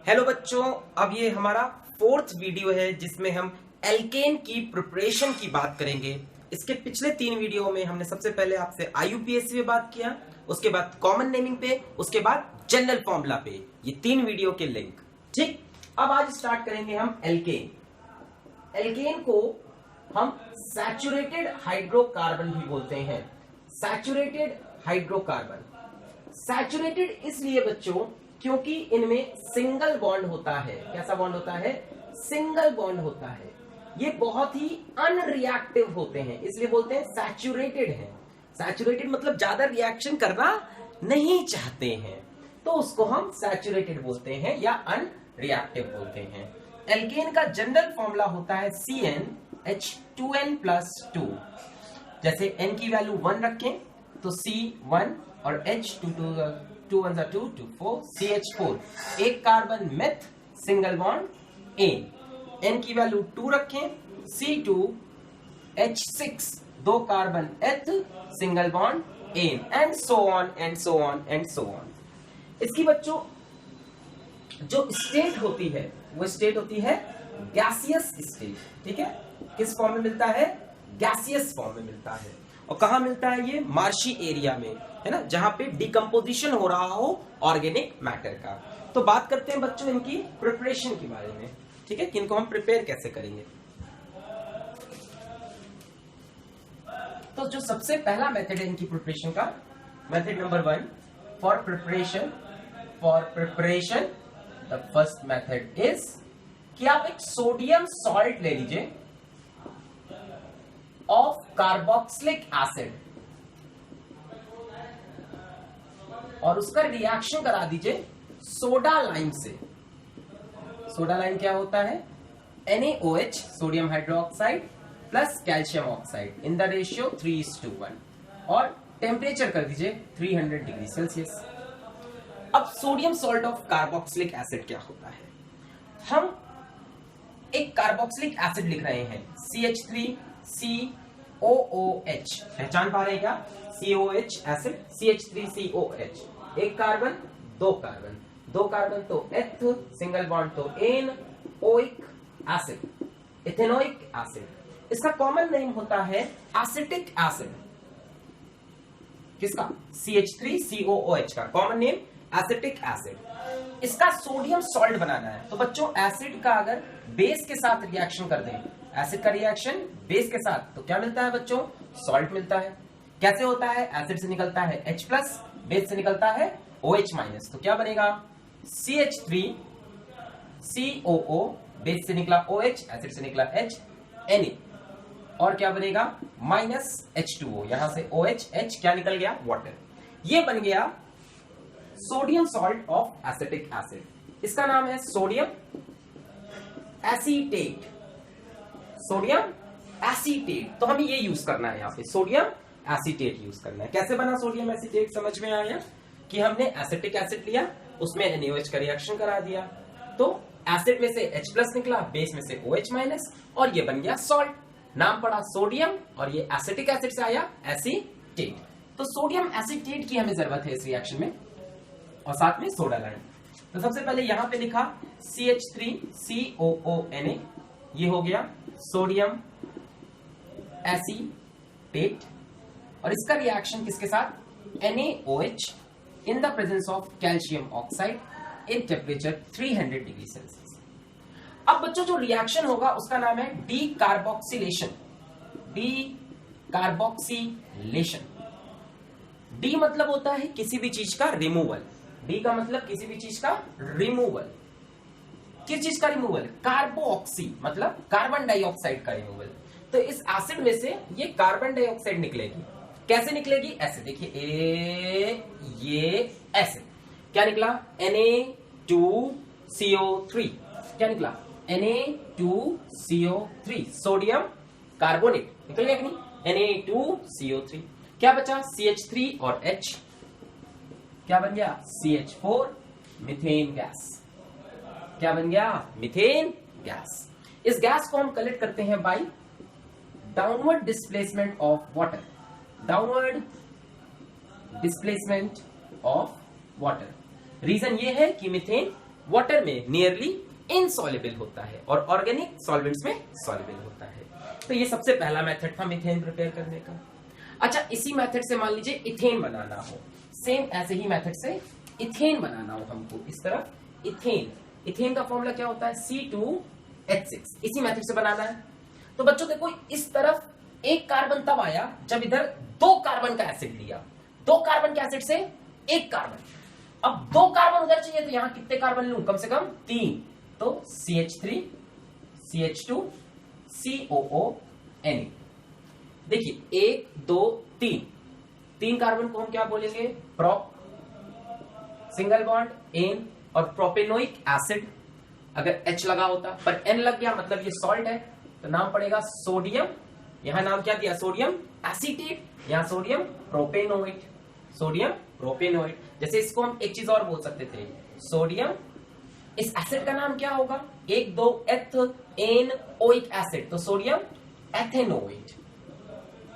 Hello बच्चों, अब ये हमारा फोर्थ वीडियो है जिसमें हम एल्केन की प्रिपरेशन की बात करेंगे। इसके पिछले 3 वीडियो में हमने सबसे पहले आपसे आईयूपीएसी पे बात किया, उसके बाद कॉमन नेमिंग पे, उसके बाद जनरल फॉर्मूला पे। ये 3 वीडियो के लिंक ठीक। अब आज स्टार्ट करेंगे हम एल्केन। एल्केन को हम सैचुरेटेड हाइड्रोकार्बन भी बोलते हैं। सैचुरेटेड हाइड्रोकार्बन, सैचुरेटेड इसलिए बच्चों क्योंकि इनमें सिंगल बॉन्ड होता है। कैसा बॉन्ड होता है? सिंगल बॉन्ड होता है। ये बहुत ही अनरिएक्टिव होते हैं, इसलिए बोलते हैं सैचुरेटेड है। सैचुरेटेड मतलब ज्यादा रिएक्शन करना नहीं चाहते हैं, तो उसको हम सैचुरेटेड बोलते हैं या अनरिएक्टिव बोलते हैं। एल्केन का जनरल फॉर्मूला होता है CnH2n+2। जैसे n की वैल्यू 1 रखें तो C1 और H2 1 2 2 4 CH4, एक carbon meth single bond ane. n की वैल्यू 2 रखें C2 H6, 2 carbon eth single bond ane, and so on and so on and so on. इसकी बच्चों जो स्टेट होती है वो स्टेट होती है गैसियस स्टेट। ठीक है, किस फॉर्म में मिलता है? गैसियस फॉर्म में मिलता है। और कहां मिलता है ये? मार्शी एरिया में, है ना, जहां पे डिकम्पोजिशन हो रहा हो ऑर्गेनिक मैटर का। तो बात करते हैं बच्चों इनकी प्रिपरेशन के बारे में। ठीक है, कि इनको हम प्रिपेयर कैसे करेंगे। तो जो सबसे पहला मेथड है इनकी प्रिपरेशन का, method number 1 for preparation the first method is कि आप एक सोडियम सॉल्ट ले लीजिए ऑफ कार्बोक्सिलिक एसिड और उसका रिएक्शन करा दीजिए सोडा लाइम से। सोडा लाइम क्या होता है? NaOH, sodium hydroxide plus calcium oxide in the ratio 3:1, और टेम्परेचर कर दीजिए 300 डिग्री सेल्सियस। अब sodium salt of carboxylic acid क्या होता है? हम एक कार्बोक्सिलिक एसिड लिख रहे हैं CH3COOH, पहचान पा रहे हैं क्या? COH एसिड, CH3COH, एक कार्बन, 2 कार्बन, 2 कार्बन तो एथ सिंगल बॉन्ड तो ane, oic acid, ethanoic acid. इसका कॉमन नेम होता है एसिटिक एसिड। किसका? CH3COOH का कॉमन नेम एसिटिक एसिड। इसका सोडियम सॉल्ट बनाना है। तो बच्चों एसिड का अगर बेस के साथ रिएक्शन कर दें, एसिड का रिएक्शन बेस के साथ, तो क्या मिलता है बच्चों? सॉल्ट मिलता है। कैसे होता है? एसिड से निकलता है H+, बेस से निकलता है OH-, तो क्या बनेगा? CH3COO, बेस से निकला OH, एसिड से निकला H, Na, और क्या बनेगा? -H2O, यहां से OH, H क्या निकल गया? वाटर। ये बन गया sodium salt of acetic acid. इसका नाम है सोडियम एसीटेट। सोडियम एसीटेट, तो हमें ये यूज करना है, यहां पे सोडियम एसीटेट यूज करना है। कैसे बना सोडियम एसीटेट? समझ में आया कि हमने एसिटिक एसिड लिया, उसमें NaOH का रिएक्शन करा दिया, तो एसिड में से H+ निकला, बेस में से OH-, और ये बन गया सॉल्ट। नाम पड़ा सोडियम, और ये एसिटिक एसिड से आया एसीटेट। तो सोडियम एसीटेट की हमें जरूरत है इस रिएक्शन में, और साथ में सोडा लाइम। तो सबसे पहले यहां पे लिखा CH3COONA, ये हो गया सोडियम एसीटेट, और इसका रिएक्शन किसके साथ? NaOH in the presence of calcium oxide in temperature 300 degree Celsius. अब बच्चों जो रिएक्शन होगा उसका नाम है डीकार्बोक्सिलेशन। डीकार्बोक्सिलेशन, डी मतलब होता है किसी भी चीज का रिमूवल। डी का मतलब किसी भी चीज का रिमूवल। किस चीज का रिमूवल? कार्बोक्सी मतलब कार्बन डाइऑक्साइड का रिमूवल। तो इस एसिड में से ये कार्बन डाइऑक्साइड निकलेगी। कैसे निकलेगी? ऐसे देखिए, ये ऐसे क्या निकला? Na2CO3, क्या निकला? Na2CO3, सोडियम कार्बोनेट निकल गया कि नहीं? Na2CO3, क्या बचा? CH3 और H, क्या बन गया? CH4, methane gas. क्या बन गया? Methane gas. इस गैस को हम कलेक्ट करते हैं by downward displacement of water. Downward displacement of water. Reason ये है कि मीथेन वाटर में नियरली इनसॉल्युबल होता है और ऑर्गेनिक सॉल्वेंट्स में सॉल्युबल होता है। तो ये सबसे पहला मेथड था मीथेन प्रिपेयर करने का। अच्छा, इसी मेथड से मान लीजिए इथेन बनाना हो, सेम ऐसे ही मेथड से इथेन बनाना हो हमको, इस तरफ इथेन, इथेन का फॉर्मूला क्या होता है C2H6, इसी मेथड से बनाना है। तो बच्चों देखो, इस तरफ एक कार्बन तब आया जब इधर दो कार्बन का एसिड लिया, दो कार्बन के एसिड से एक कार्बन, अब दो कार्बन उधर चाहिए तो यहां कितने कार्बन लूं, कम से कम 3, तो CH3 CH2 COO Na। देखिए 1 2 3, 3 कार्बन को हम क्या बोलेंगे, प्रोप, सिंगल बॉन्ड एन, और प्रोपेनोइक एसिड, अगर H लगा होता पर N लग गया मतलब ये सॉल्ट है, तो नाम पड़ेगा सोडियम, यहां नाम क्या दिया, सोडियम एसीटेट, यहां सोडियम प्रोपेनोइट, सोडियम प्रोपेनोइट। जैसे इसको हम एक चीज और बोल सकते थे, सोडियम, इस एसिड का नाम क्या होगा, 1 2 एथ एन ओइक एसिड, तो सोडियम एथेनोइट,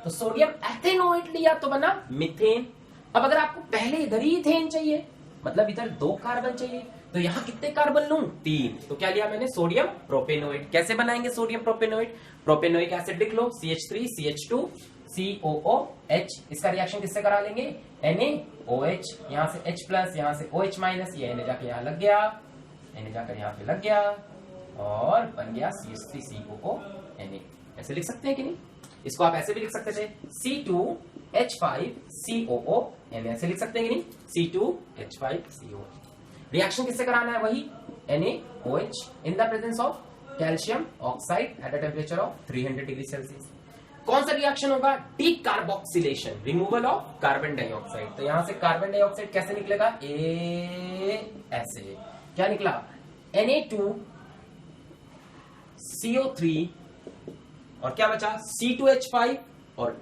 तो सोडियम एथेनोइट लिया तो बना मीथेन। अब अगर आपको पहले इधर ही इथेन चाहिए, मतलब इधर 2 कार्बन चाहिए, तो यहां कितने कार्बन लूं, 3, तो क्या लिया मैंने, सोडियम प्रोपेनोइट। कैसे बनाएंगे सोडियम प्रोपेनोइट, प्रोपेनोइक एसिड लिख लो, CH3 CH2 COOH, इसका रिएक्शन किससे करा लेंगे, NaOH, यहां से H प्लस, यहां से OH माइनस, ये Na जाके यहां लग गया, Na जाकर यहां पे लग गया और बन गया CH3 COONA। ऐसे लिख सकते हैं कि नहीं, इसको आप ऐसे भी लिख सकते थे, C2H5 COONA, ऐसे लिख सकते हैं कि नहीं, C2H5 CO। रिएक्शन किससे कराना है, वही NaOH in the presence of calcium oxide at a temperature of 300 degree Celsius. कौन सा रिएक्शन होगा, decarboxylation, removal of carbon dioxide. तो यहां से कार्बन डाइऑक्साइड कैसे निकलेगा, ऐसे, क्या निकला, Na2CO3 और क्या बचा, C2H5 और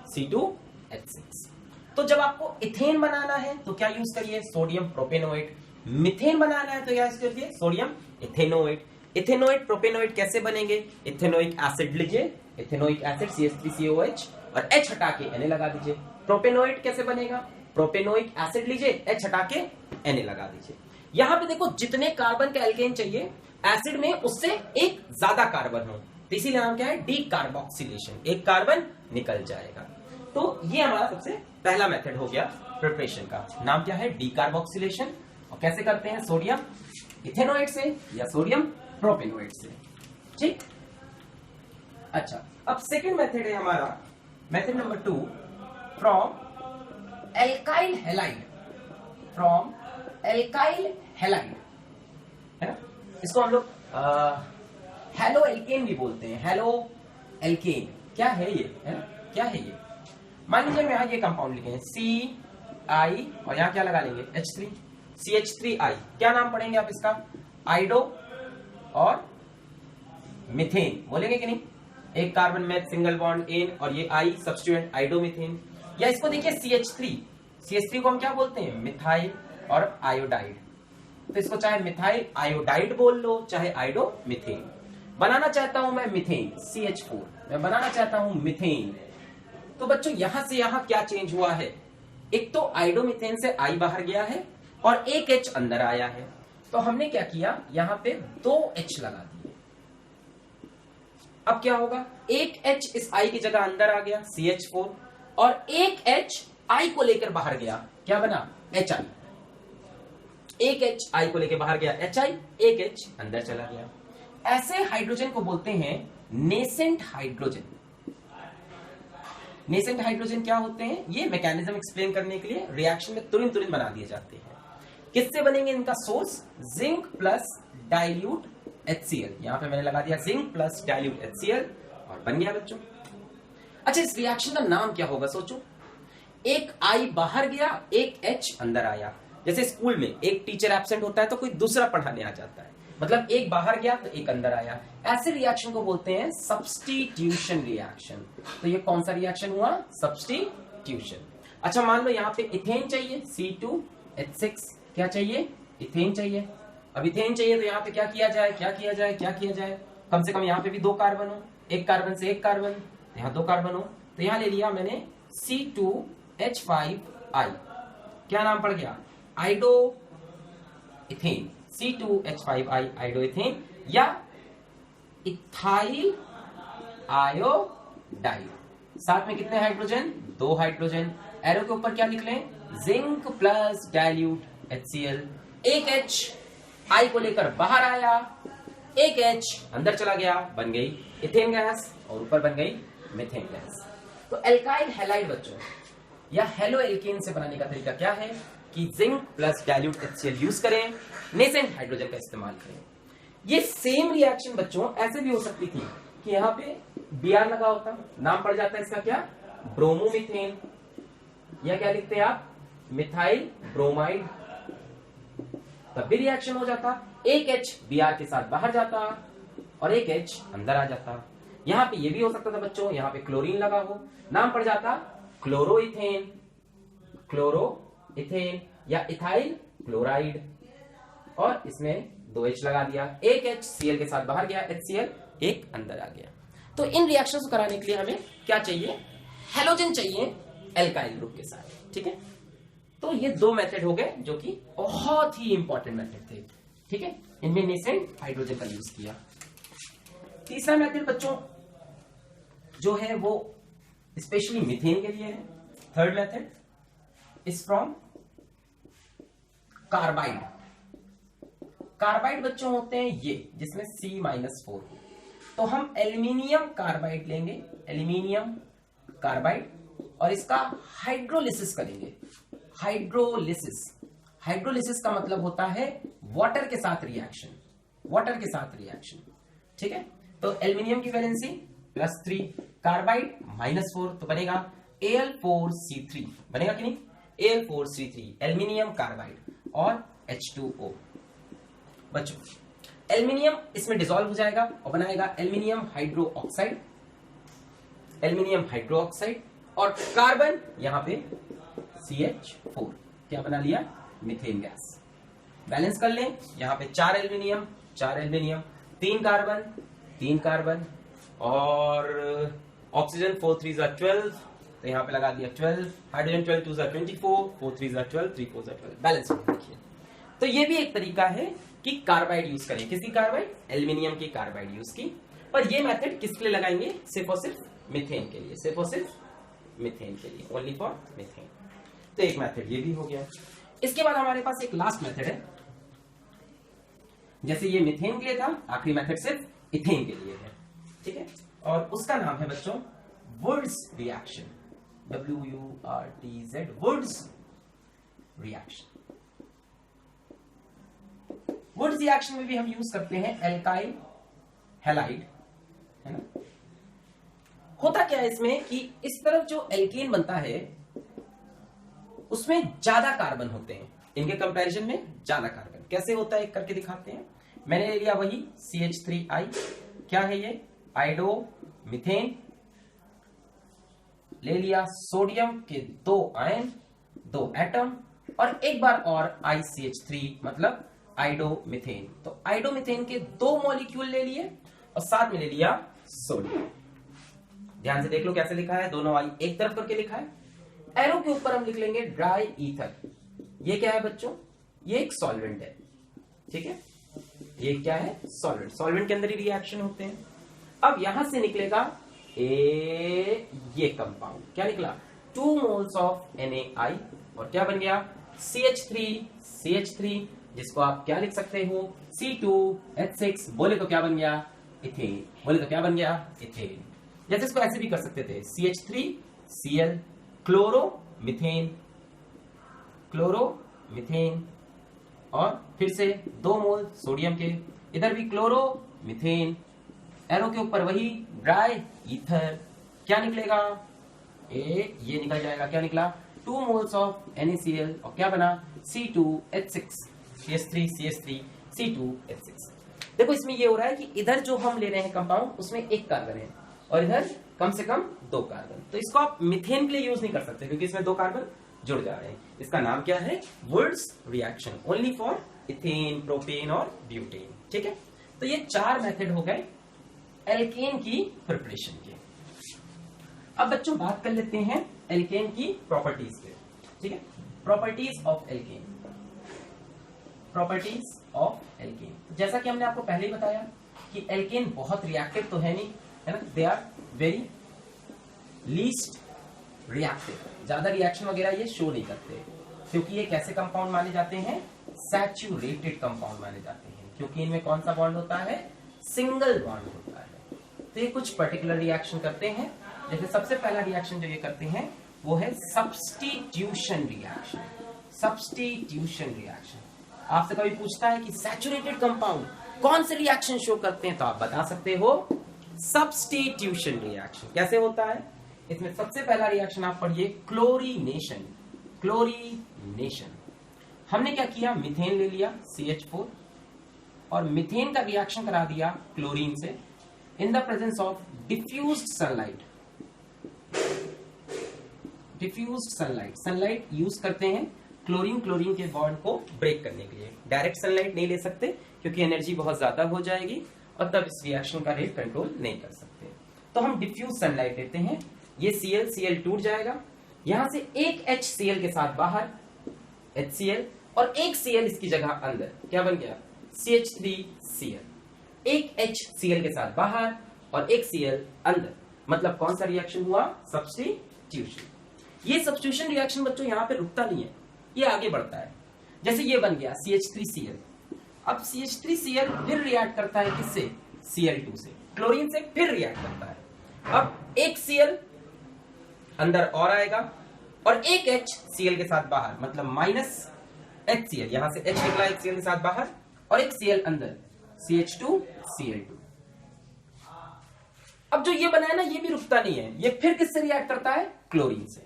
C2H6। तो जब आपको इथेन बनाना है तो क्या यूज करिए, सोडियम प्रोपेनोइट। मिथेन बनाना है तो क्या यूज करिए, सोडियम इथेनोइट। इथेनोइट प्रोपेनोइट कैसे बनेंगे, इथेनोइक एसिड लीजिए, इथेनोइक एसिड CH3COH और H हटा के Na लगा दीजिए। प्रोपेनोइट कैसे बनेगा, प्रोपेनोइक एसिड लीजिए, H हटा के Na लगा दीजिए। यहां पे देखो जितने कार्बन का एल्केन चाहिए एसिड में उससे एक ज्यादा कार्बन हो, तो इसीलिए नाम क्या है, डीकार्बोक्सिलेशन, एक कार्बन निकल जाएगा। तो ये हमारा सबसे पहला मेथड हो गया प्रिपरेशन का, नाम क्या है, डीकार्बोक्सिलेशन। और कैसे करते हैं, सोडियम इथेनोइट से या सोडियम प्रोपेनोइट से, ठीक। अच्छा, अब सेकंड मेथड है हमारा, method number 2, from alkyl halide, from alkyl halide, है ना, इसको हम लोग हेलो एल्केन भी बोलते हैं, हेलो एल्केन। क्या है ये, है ना, क्या है ये, मान लीजिए मैं यहां ये कंपाउंड लिखे हैं CI और यहां क्या लगा लेंगे, H3 CH3I, क्या नाम पढ़ेंगे आप इसका, आइडो और मिथेन बोलेंगे कि नहीं, एक कार्बन में सिंगल बॉन्ड एन और ये I सब्स्टिट्यूएंट आइडोमिथेन। या इसको देखिए CH3 को हम क्या बोलते हैं, मिथाइल और आयोडाइड, तो इसको चाहे मिथाइल आयोडाइड बोल लो चाहे आइडोमिथेन। बनाना चाहता हूं मैं मिथेन, CH4, मैं बनाना चाहता हूं मिथेन। तो बच्चों यहां से यहां क्या चेंज हुआ है, एक तो आइडोमिथेन से I बाहर गया है और एक H अंदर आया है, तो हमने क्या किया, यहां पे 2 H लगा दिए। अब क्या होगा, एक H इस I की जगह अंदर आ गया CH4 और एक H I को लेकर बाहर गया, क्या बना, HI। एक H I को लेकर बाहर गया HI, एक H अंदर चला गया। ऐसे हाइड्रोजन को बोलते हैं नेसेंट हाइड्रोजन। नेसेंट हाइड्रोजन क्या होते हैं, ये मैकेनिज्म एक्सप्लेन करने के लिए रिएक्शन में तुरंत बना दिए जाते हैं। किससे बनेंगे, इनका source zinc plus dilute HCl, यहां पे मैंने लगा दिया जिंक प्लस डाइल्यूट HCl और बन गया बच्चों। अच्छा, इस रिएक्शन का नाम क्या होगा, सोचो, एक I बाहर गया, एक H अंदर आया। जैसे स्कूल में एक टीचर एब्सेंट होता है तो कोई दूसरा पढ़ाने आ जाता है, मतलब एक बाहर गया तो एक अंदर आया। ऐसे रिएक्शन को बोलते हैं सब्स्टिट्यूशन रिएक्शन। तो ये कौन सा रिएक्शन हुआ, सब्स्टिट्यूशन। अच्छा, मान लो यहाँ पे इथेन चाहिए, C2H6, क्या चाहिए, इथेन चाहिए। अब इथेन चाहिए तो यहाँ पे क्या किया जाए, क्या किया जाए, क्या किया जाए, कम से कम यहाँ पे भी 2 कार्बन हो, एक कार्बन से एक कार्बन, यहाँ 2 कार्बन हो, तो यहाँ ले लिया मैंने C2H5I, क्या नाम पड़ गया, आइडो इथेन, C2H5I आयोडोइथेन या इथाइल आयोडाइड। साथ में कितने हाइड्रोजन? 2 हाइड्रोजन। एरो के ऊपर क्या लिख लें? Zinc plus dilute HCl। एक H I को लेकर बाहर आया, एक H अंदर चला गया, बन गई इथेन गैस और ऊपर बन गई मीथेन गैस। तो एल्काइल हैलाइड बच्चों या हेलो एल्केन से बनाने का तरीका क्या है कि zinc plus dilute HCl use करें, नेसेंट हाइड्रोजन का इस्तेमाल करें। ये सेम रिएक्शन बच्चों ऐसे भी हो सकती थी कि यहाँ पे Br लगा होता, नाम पड़ जाता है इसका क्या? ब्रोमोमीथेन, या क्या लिखते हैं आप? Methyl bromide. तब भी रिएक्शन हो जाता, एक H Br के साथ बाहर जाता और एक H अंदर आ जाता। यहां पे ये भी हो सकता था बच्चों, यहां पे क्लोरीन लगा हो, नाम पड़ जाता क्लोरोइथेन, क्लोरोइथेन या इथाइल क्लोराइड, और इसमें 2 H लगा दिया, एक H Cl के साथ बाहर गया, HCl एक अंदर आ गया। तो इन रिएक्शंस को कराने के लिए हमें क्या चाहिए? हेलोजन चाहिए एल्काइल ग्रुप के साथ, ठीक है। तो ये 2 मेथड हो गए जो कि बहुत ही इंपॉर्टेंट मेथड थे, ठीक है। इनमें नेसेंट हाइड्रोजन का यूज किया। तीसरा मेथड बच्चों जो है वो स्पेशली मीथेन के लिए है। Third method is from carbide. Carbide बच्चों होते हैं ये जिसमें C-4। तो हम एल्यूमिनियम कार्बाइड लेंगे, एल्यूमिनियम कार्बाइड, और इसका हाइड्रोलिसिस करेंगे। हाइड्रोलिसिस, हाइड्रोलिसिस का मतलब होता है वाटर के साथ रिएक्शन, वाटर के साथ रिएक्शन, ठीक है। तो एल्यूमिनियम की वैलेंसी +3, कार्बाइड -4, तो बनेगा Al4C3, बनेगा कि नहीं? Al4C3 एल्यूमिनियम कार्बाइड और H2O। बच्चों एल्यूमिनियम इसमें डिसॉल्व हो जाएगा और बनाएगा aluminium hydro oxide, aluminium hydro oxide, और कार्बन यहां पे CH4 क्या बना लिया? Methane gas. बैलेंस कर लें, यहां पे 4 एल्यूमिनियम 3 कार्बन 3 कार्बन, और ऑक्सीजन 4 3 12, तो यहां पे लगा दिया 12, हाइड्रोजन 12 2 24, 4 3 12, 3 4 12, बैलेंस रखिए। तो ये भी एक तरीका है कि कार्बाइड यूज करें। किसी कार्बाइड? एल्यूमिनियम की कार्बाइड यूज की। पर ये मेथड किसके लिए लगाएंगे? सिर्फ और सिर्फ मीथेन के लिए, सिर्फ और सिर्फ मीथेन के लिए, ओनली फॉर मीथेन। तो एक मेथड ये भी हो गया। इसके बाद हमारे पास एक लास्ट मेथड है। जैसे ये मीथेन के लिए था, आखिरी मेथड सिर्फ इथेन के लिए है, ठीक है। और उसका नाम है बच्चों Wurtz reaction, WURTZ, Wurtz reaction. Wurtz reaction में भी हम यूज करते हैं एल्काइल हैलाइड, है ना। होता क्या है इसमें कि इस तरफ जो एल्केन बनता है उसमें ज्यादा कार्बन होते हैं, इनके कंपैरिजन में ज्यादा कार्बन। कैसे होता है एक करके दिखाते हैं। मैंने ले लिया वही CH3I, क्या है ये? आइडो मीथेन। ले लिया सोडियम के 2 आयन 2 एटम, और एक बार और ICH3 मतलब आइडो मीथेन। तो आइडो मीथेन के 2 मॉलिक्यूल ले लिए और साथ में ले लिया सोडियम। ध्यान से देख लो कैसे लिखा है, दोनों आई एक तरफ करके लिखा है। एरो के ऊपर हम लिख लेंगे ड्राई ईथर। ये क्या है बच्चों? ये एक सॉल्वेंट है, ठीक है। ये क्या है? सॉल्वेंट। सॉल्वेंट के अंदर ही रिएक्शन होते हैं। अब यहां से निकलेगा ये कंपाउंड, क्या निकला? 2 मोल्स ऑफ NaI, और क्या बन गया? CH3, जिसको आप क्या लिख सकते हो? C2H6। बोले तो क्या बन गया? इथेन। बोले तो क्या बन गया? इथेन। जैसे इसको ऐसे भी कर सकते थे, CH3Cl, क्लोरो मीथेन, और फिर से 2 मोल सोडियम के, इधर भी क्लोरो मीथेन, एरो के ऊपर वही ड्राई ईथर। क्या निकलेगा? ये निकल जाएगा, क्या निकला? 2 मोल्स ऑफ NaCl, और क्या बना? C2H6, CH3 C2H6। देखो इसमें ये हो रहा है कि इधर जो हम ले रहे हैं कंपाउंड उसमें 1 कार्बन है और इधर कम से कम 2 कार्बन। तो इसको आप मीथेन के लिए यूज नहीं कर सकते क्योंकि इसमें 2 कार्बन जुड़ जा रहे हैं। इसका नाम क्या है? Wurtz reaction, only for ethane, propane और ब्यूटेन, ठीक है। तो ये 4 मेथड हो गए एल्केन की प्रिपरेशन के। अब बच्चों बात कर लेते हैं एल्केन की प्रॉपर्टीज पे, ठीक है। Properties of alkene. Properties of alkene. जैसा कि हमने आपको पहले ही बताया कि एल्केन बहुत रिएक्टिव तो है नहीं, है ना, they are very least reactive, ज्यादा रिएक्शन वगैरह ये शो नहीं करते, क्योंकि ये कैसे कंपाउंड माने जाते हैं, सैचुरेटेड कंपाउंड माने जाते हैं, क्योंकि इनमें कौन सा बॉन्ड होता है, सिंगल बॉन्ड होता है। तो ये कुछ पर्टिकुलर रिएक्शन करते हैं। जैसे सबसे पहला रिएक्शन जो ये करते हैं वो है सब्स्टिट्यूशन रिएक्शन। सब्स्टिट्यूशन रिएक्शन, आपसे कभी पूछता है कि सैचुरेटेड कंपाउंड कौन से रिएक्शन शो करते हैं, तो आप बता सकते हो सब्स्टिट्यूशन रिएक्शन। कैसे होता है, इसमें सबसे पहला रिएक्शन आप पढ़िए क्लोरीनेशन। क्लोरीनेशन, हमने क्या किया, मीथेन ले लिया CH4 और मीथेन का रिएक्शन करा दिया क्लोरीन से in the presence of diffused sunlight. Diffused sunlight, sunlight use करते हैं क्लोरीन क्लोरीन के बॉन्ड को ब्रेक करने के लिए। डायरेक्ट सनलाइट नहीं ले सकते क्योंकि एनर्जी बहुत ज्यादा हो जाएगी और तब इस रिएक्शन का रेट कंट्रोल नहीं कर सकते। तो हम डिफ्यूज सनलाइट देते हैं, ये Cl टूट जाएगा, यहां से एक HCl के साथ बाहर HCl और एक Cl इसकी जगह अंदर, क्या बन गया, CH3Cl। एक HCl के साथ बाहर और एक Cl अंदर, मतलब कौन सा रिएक्शन हुआ, सब्स्टिट्यूशन। ये सब्स्टिट्यूशन रिएक्शन बच्चों यहाँ पे रुकता नहीं है, ये आगे बढ़ता है। जैसे ये बन गया CH3Cl, अब CH3Cl फिर रिएक्ट करता है किससे, Cl2 से, क्लोरीन से फिर रिएक्ट करता है। अब एक Cl अंदर और आएगा और एक HCl के साथ बाहर, मतलब माइनस HCl, यहां से H निकला एक Cl के साथ बाहर और एक Cl अंदर, CH2Cl2। अब जो ये बना है ना, ये भी रुकता नहीं है, ये फिर किससे रिएक्ट करता है, क्लोरीन से।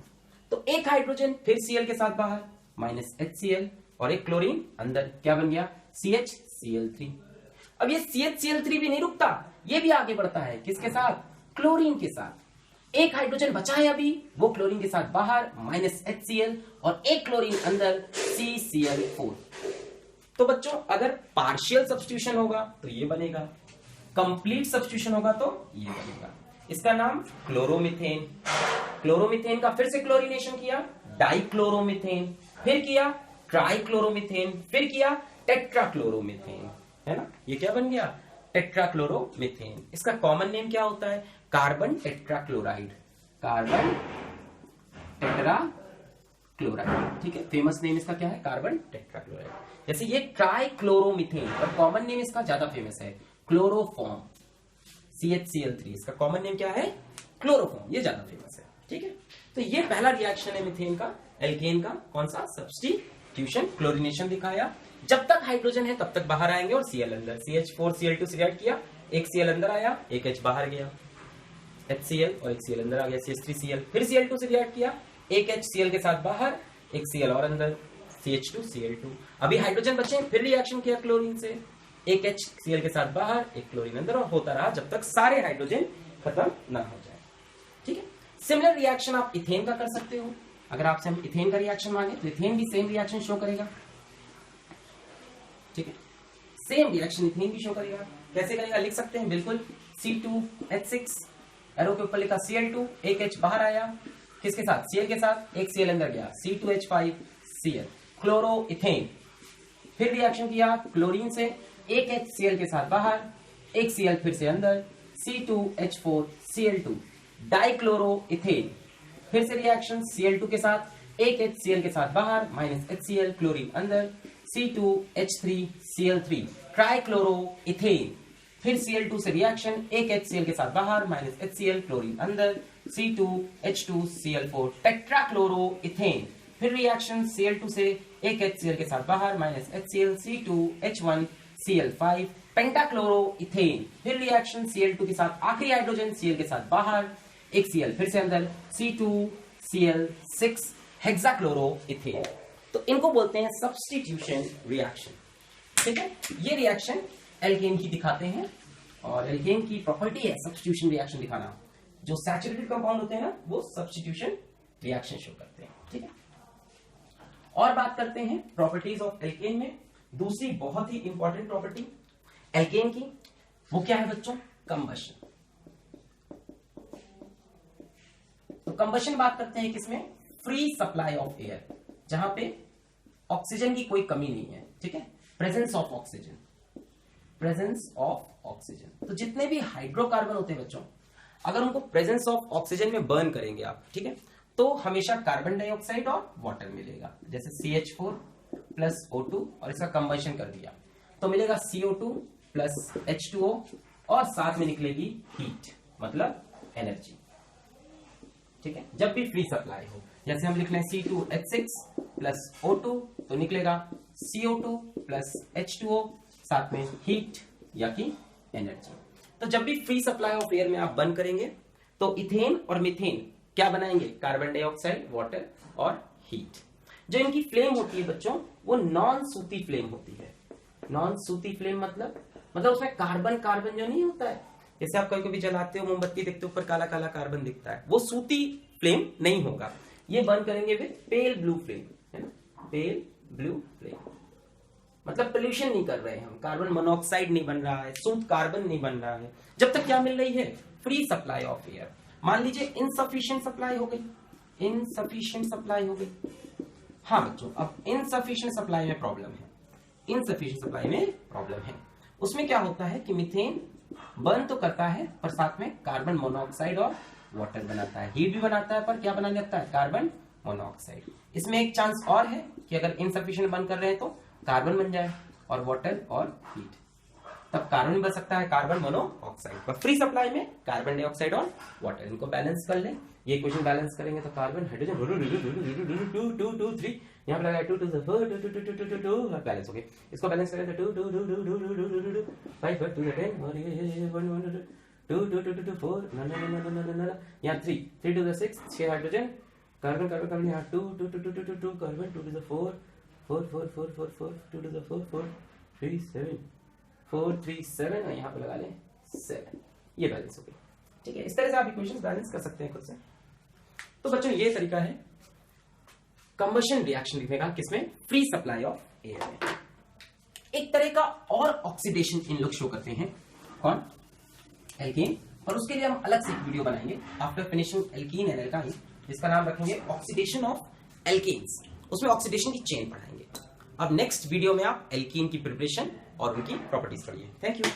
तो एक हाइड्रोजन फिर Cl के साथ बाहर, माइनस HCl और एक क्लोरीन अंदर, क्या बन गया, CHCl3। अब ये CHCl3 भी नहीं रुकता, ये भी आगे बढ़ता है, किसके साथ, क्लोरीन के साथ। एक हाइड्रोजन बचा है अभी, वो क्लोरीन के साथ बाहर, माइनस HCl और एक क्लोरीन अंदर, CCl4। तो बच्चों अगर पार्शियल सब्स्टिट्यूशन होगा तो ये बनेगा, कंप्लीट सब्स्टिट्यूशन होगा तो ये बनेगा। इसका नाम क्लोरोमीथेन। क्लोरोमीथेन का फिर से क्लोरीनेशन किया, डाइक्लोरोमीथेन, फिर किया ट्राइक्लोरोमीथेन, फिर किया टेट्राक्लोरोमीथेन, है ना, ये क्या बन गया, टेट्राक्लोरोमीथेन। इसका कॉमन नेम क्या होता है, कार्बन टेट्राक्लोराइड। कार्बन टेट्राक्लोराइड, ठीक है, फेमस नेम इसका क्या है, कार्बन टेट्राक्लोराइड। जैसे ये ट्राइक्लोरोमीथेन, और कॉमन नेम इसका ज्यादा फेमस है, क्लोरोफॉर्म, CHCl3, इसका कॉमन नेम क्या है, क्लोरोफॉर्म, ये ज्यादा फेमस है, ठीक है। तो ये पहला रिएक्शन है मीथेन का, एल्केन का, कौन सा, सब्स्टिट्यूशन, क्लोरीनेशन दिखाया। जब तक हाइड्रोजन है तब तक बाहर आएंगे और Cl अंदर, CH4Cl2 से रिएक्ट किया, एक Cl अंदर आया, एक H बाहर गया, HCl और एक Cl अंदर आ गया, CH3Cl, फिर Cl2 से रिएक्ट किया, एक HCl के साथ बाहर, एक Cl और अंदर, CH2Cl2। अभी हाइड्रोजन बचे, फिर रिएक्शन किया क्लोरीन से, एक HCl के साथ बाहर, एक क्लोरीन अंदर, और होता रहा जब तक सारे हाइड्रोजन खत्म ना हो जाए, ठीक है। सिमिलर रिएक्शन आप इथेन का कर सकते हो। अगर आपसे हम इथेन का रिएक्शन मांगे तो इथेन भी सेम रिएक्शन शो करेगा, ठीक है, सेम रिएक्शन इथेन भी शो करेगा। कैसे करेगा, लिख सकते हैं बिल्कुल, C2H6, एरो के ऊपर लिखा Cl2, एक H बाहर आया, किसके साथ, Cl के साथ, एक Cl अंदर गया, C2H5Cl, क्लोरो इथेन। फिर रिएक्शन किया क्लोरीन से, एक HCl के साथ बाहर, एक Cl फिर से अंदर, C2H4Cl2, डाइक्लोरो इथेन। फिर से रिएक्शन Cl2 के साथ, एक HCl के साथ बाहर, माइनस HCl, क्लोरीन अंदर, C2H3Cl3, ट्राइक्लोरो इथेन। फिर Cl2 से रिएक्शन, एक HCl के साथ बाहर, माइनस HCl, क्लोरीन अंदर, C2H2Cl4, टेट्राक्लोरो इथेन। फिर रिएक्शन Cl2 से एक HCl के साथ बाहर, माइनस HCl, C2H1Cl5, पेंटाक्लोरो इथेन। फिर रिएक्शन Cl2 के साथ आखिरी हाइड्रोजन Cl के साथ बाहर, एक Cl फिर से अंदर, C2Cl6, हेक्साक्लोरो इथेन। तो इनको बोलते हैं सब्स्टिट्यूशन रिएक्शन, ठीक है। ये रिएक्शन एल्केन की दिखाते हैं, और एल्केन की प्रॉपर्टी है सब्स्टिट्यूशन रिएक्शन दिखाना। जो सैचुरेटेड कंपाउंड होते हैं ना, वो सब्स्टिट्यूशन रिएक्शन शो करते हैं, ठीक है। और बात करते हैं प्रॉपर्टीज ऑफ एल्केन में। दूसरी बहुत ही इंपॉर्टेंट प्रॉपर्टी एल्केन की, वो क्या है बच्चों, कंबशन। तो कंबशन बात करते हैं किसमें, फ्री सप्लाई ऑफ एयर, जहां पे ऑक्सीजन की कोई कमी नहीं है, ठीक है। Presence of oxygen, presence of oxygen. तो जितने भी हाइड्रोकार्बन होते हैं बच्चों, अगर उनको प्रेजेंस ऑफ ऑक्सीजन में बर्न करेंगे आप, ठीक है, तो हमेशा कार्बन डाइऑक्साइड और वाटर मिलेगा। जैसे CH4 प्लस O2 और इसका कंबशन कर दिया तो मिलेगा CO2 प्लस H2O और साथ में निकलेगी हीट, मतलब एनर्जी। ठीक है, जब भी फ्री सप्लाई हो, जैसे हम लिख लें C2H6 प्लस O2 तो निकलेगा CO2 प्लस H2O साथ में हीट या कि एनर्जी। तो जब भी फ्री सप्लाई ऑफ एयर में आप बर्न करेंगे तो इथेन और मीथेन क्या बनाएंगे, कार्बन डाइऑक्साइड, वाटर और हीट। जो इनकी फ्लेम होती है बच्चों वो नॉन सूती फ्लेम होती है। नॉन सूती फ्लेम मतलब उसमें कार्बन कार्बन जो नहीं होता है, जैसे आप कभी कभी जलाते हो मोमबत्ती, देखते हो ऊपर काला काला कार्बन दिखता है, वो सूती फ्लेम नहीं होगा। ये बर्न करेंगे विद पेल ब्लू फ्लेम, है ना, पेल ब्लू फ्लेम। मतलब पोल्यूशन नहीं कर रहे हैं हम, कार्बन मोनोऑक्साइड नहीं बन रहा है, सूत कार्बन नहीं बन रहा है, जब तक क्या मिल रही है, फ्री सप्लाई ऑफ एयर। मान लीजिए इनसफिशिएंट सप्लाई हो गई, इनसफिशिएंट सप्लाई हो गई। हाँ बच्चों, अब इनसफिशिएंट सप्लाई में प्रॉब्लम है, इनसफिशिएंट सप्लाई में प्रॉब्लम है। उसमें क्या होता है कि मीथेन बर्न तो करता है पर साथ में कार्बन मोनोऑक्साइड और वाटर बनाता है, हीट भी बनाता है पर क्या बनाने लगता है, कार्बन मोनोऑक्साइड। इसमें एक चांस और है कि अगर इनसफिशिएंट बर्न कर रहे हैं तो कार्बन बन जाए और वाटर और हीट, तब कार्बन बन सकता है, कार्बन मोनोऑक्साइड। पर फ्री सप्लाई में कार्बन डाइऑक्साइड और वाटर, इनको बैलेंस कर लें। ये इक्वेशन बैलेंस करेंगे तो कार्बन हाइड्रोजन 2 2 2 3 यहां पे लगा 2 2 4 2 2 2 2 2 बैलेंस हो गए। इसको बैलेंस करें तो 2 2 2 2 2 2 2 2 5 5 2 10 और ये 1 1 2 2 2 2 4 ना यहां 3 3 2 6 6 हाइड्रोजन, कार्बन कार्बन कार्बन यहां 2 2 2 2 2 2 कार्बन 2 2 4 4 4 4 4 4 2 2 4 4 3 7 4 3 7 और यहां पे लगा लें 7। ये बैलेंस हो गई। ठीक है, इस तरह से आप इक्वेशंस बैलेंस कर सकते हैं खुद से। तो बच्चों ये तरीका है कंबशन रिएक्शन लिखने का, किसमें, फ्री सप्लाई ऑफ एयर में। एक तरह का और ऑक्सीडेशन इन लोग शो करते हैं, कौन, एल्कीन, और उसके लिए हम अलग से एक वीडियो बनाएंगे after finishing alkene and alkyne, जिसका नाम रखेंगे ऑक्सीडेशन ऑफ एल्कीन्स। उसमें ऑक्सीडेशन की चेन पढ़ाएंगे। अब नेक्स्ट वीडियो में आप एल्कीन की प्रिपरेशन और उनकी प्रॉपर्टीज पढ़िए। Thank you.